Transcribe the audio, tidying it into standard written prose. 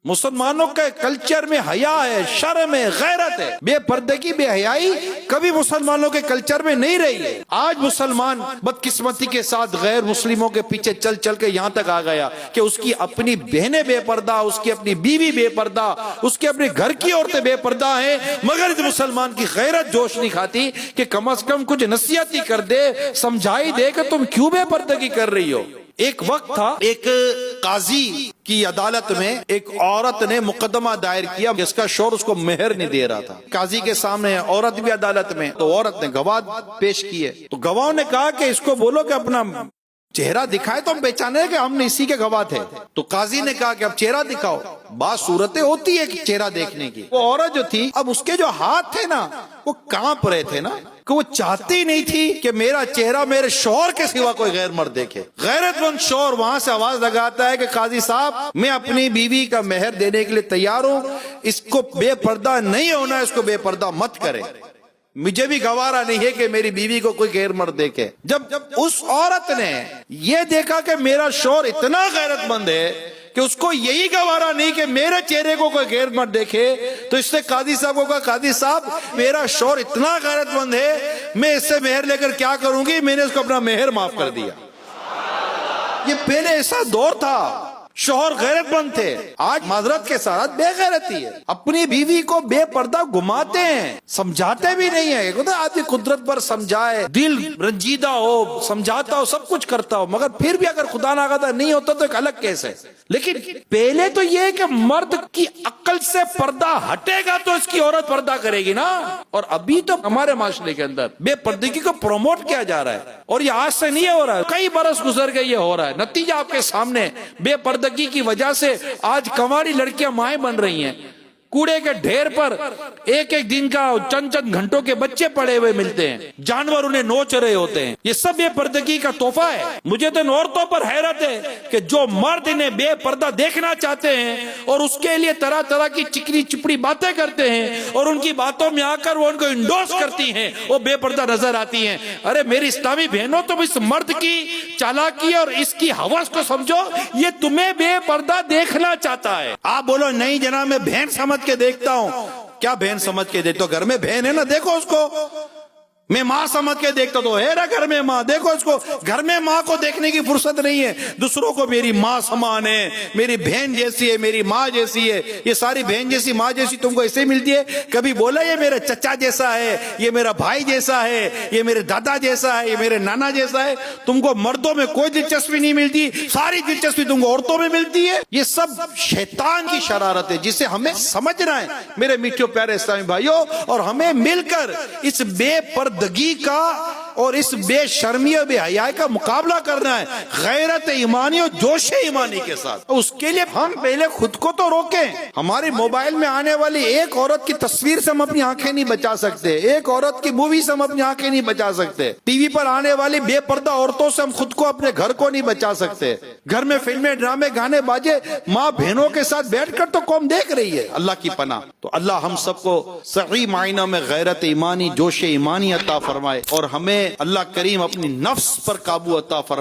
مسلمانوں کے کلچر میں حیا ہے، شرم ہے، غیرت ہے. بے پردگی، بے حیائی کبھی مسلمانوں کے کلچر میں نہیں رہی ہے. آج مسلمان بدقسمتی کے ساتھ غیر مسلموں کے پیچھے چل چل کے یہاں تک آ گیا کہ اس کی اپنی بہنیں بے پردہ، اس کی اپنی بیوی بے پردہ، اس کے اپنے گھر کی عورتیں بے پردہ ہیں، مگر اس مسلمان کی غیرت جوش نہیں کھاتی کہ کم از کم کچھ نصیحت ہی کر دے، سمجھائی دے کہ تم کیوں بے پردگی کر رہی ہو. ایک وقت تھا، ایک قاضی کی عدالت میں ایک عورت نے مقدمہ دائر کیا، جس کا شوہر اس کو مہر نہیں دے رہا تھا. قاضی کے سامنے عورت بھی عدالت میں، تو عورت نے گواہ پیش کیے. تو گواہوں نے کہا کہ اس کو بولو کہ اپنا چہرہ دکھائے تو ہم پہچانے کہ ہم نے اسی کے گواہ تھے. تو قاضی نے کہا کہ اب چہرہ دکھاؤ. بعض صورتیں ہوتی ہے کہ چہرہ دیکھنے کی. وہ عورت جو تھی، اب اس کے جو ہاتھ تھے نا وہ کانپ رہے تھے نا، کہ وہ چاہتی نہیں تھی کہ میرا چہرہ میرے شوہر کے سوا کوئی غیر مرد دیکھے. غیرت مند شوہر وہاں سے آواز لگاتا ہے کہ قاضی صاحب، میں اپنی بیوی کا مہر دینے کے لیے تیار ہوں، اس کو بے پردہ نہیں ہونا، اس کو بے پردہ مت کرے. مجھے بھی گوارا نہیں ہے کہ میری بیوی کو کوئی غیر مرد دیکھے. جب اس عورت نے یہ دیکھا کہ میرا شوہر اتنا غیرت مند ہے کہ اس کو یہی گوارا نہیں کہ میرے چہرے کو کوئی غیر مرد دیکھے، تو اس نے قاضی صاحب کو کہا، قاضی صاحب میرا شوہر اتنا غیرت مند ہے، میں اس سے مہر لے کر کیا کروں گی. میں نے اس کو اپنا مہر معاف کر دیا. یہ پہلے ایسا دور تھا، شوہر غیرت مند تھے. آج معذرت کے ساتھ بے غیرتی ہے، اپنی بیوی کو بے پردہ گھماتے ہیں، سمجھاتے بھی نہیں ہیں. آدمی قدرت پر سمجھائے، دل رنجیدہ ہو، سمجھاتا ہو، سب کچھ کرتا ہو، مگر پھر بھی اگر خدا ناخواستہ نہیں ہوتا تو ایک الگ کیس ہے. لیکن پہلے تو یہ کہ مرد کی عقل سے پردہ ہٹے گا تو اس کی عورت پردہ کرے گی نا. اور ابھی تو ہمارے معاشرے کے اندر بے پردگی کو پروموٹ کیا جا رہا ہے، اور یہ آج سے نہیں ہو رہا ہے، کئی برس گزر گئے یہ ہو رہا ہے. نتیجہ آپ کے سامنے، بے پردگی کی وجہ سے آج کنواری لڑکیاں مائیں بن رہی ہیں. کوڑے کے ڈھیر پر ایک ایک دن کا چند چند گھنٹوں کے بچے پڑے ہوئے ملتے ہیں، جانور انہیں نوچ رہے ہوتے ہیں. یہ سب بے پردگی کا تحفہ ہے. مجھے تو ان عورتوں پر حیرت ہے کہ جو مرد انہیں بے پردہ دیکھنا چاہتے ہیں اور اس کے لیے طرح طرح کی چکنی چپڑی باتیں کرتے ہیں، اور ان کی باتوں میں آ کر وہ ان کو انڈوس کرتی ہیں، وہ بے پردہ نظر آتی ہیں. ارے میری اسلامی بہنوں، تم اس مرد کی چالاکی اور اس کی ہوس کو سمجھو. یہ تمہیں بے پردہ دیکھنا چاہتا ہے. آپ بولو نہیں جناب میں بہن سمجھ کے دیکھتا ہوں. کیا بہن سمجھ کے دیکھتا ہو؟ گھر میں بہن ہے نا، دیکھو اس کو. میں ماں سمجھ کے دیکھتا تو ہے نا گھر میں ماں، دیکھو اس کو. گھر میں ماں کو دیکھنے کی فرصت نہیں ہے. دوسروں کو میری ماں سمان ہے، میری بہن جیسی ہے، میری ماں جیسی ہے. یہ ساری بہن جیسی ماں جیسی تم کو ایسے ملتی ہے؟ کبھی بولا یہ میرا چچا جیسا ہے، یہ میرا بھائی جیسا ہے، یہ میرے دادا جیسا ہے، یہ میرے نانا جیسا ہے؟ تم کو مردوں میں کوئی دلچسپی نہیں ملتی، ساری دلچسپی تم کو عورتوں میں ملتی ہے. یہ سب شیطان کی شرارت ہے جسے ہمیں سمجھنا ہے میرے میٹھے پیارے اسلامی بھائیوں، اور ہمیں مل کر اس بے پردگی کا اور اس بے شرمی و بے حیائی کا مقابلہ کرنا ہے غیرت ایمانی اور جوش ایمانی کے ساتھ. اس کے لیے ہم پہلے خود کو تو روکیں. ہمارے موبائل میں آنے والی ایک عورت کی تصویر سے ہم اپنی آنکھیں نہیں بچا سکتے، ایک عورت کی مووی سے ہم اپنی آنکھیں نہیں بچا سکتے، ٹی وی پر آنے والی بے پردہ عورتوں سے ہم خود کو اپنے گھر کو نہیں بچا سکتے. گھر میں فلمیں، ڈرامے، گانے باجے ماں بہنوں کے ساتھ بیٹھ کر تو قوم دیکھ رہی ہے. اللہ کی پناہ. تو اللہ ہم سب کو صحیح معنی میں غیرت ایمانی، جوش ایمانی عطا فرمائے، اور ہمیں اللہ کریم اپنی نفس پر قابو عطا فرمائے.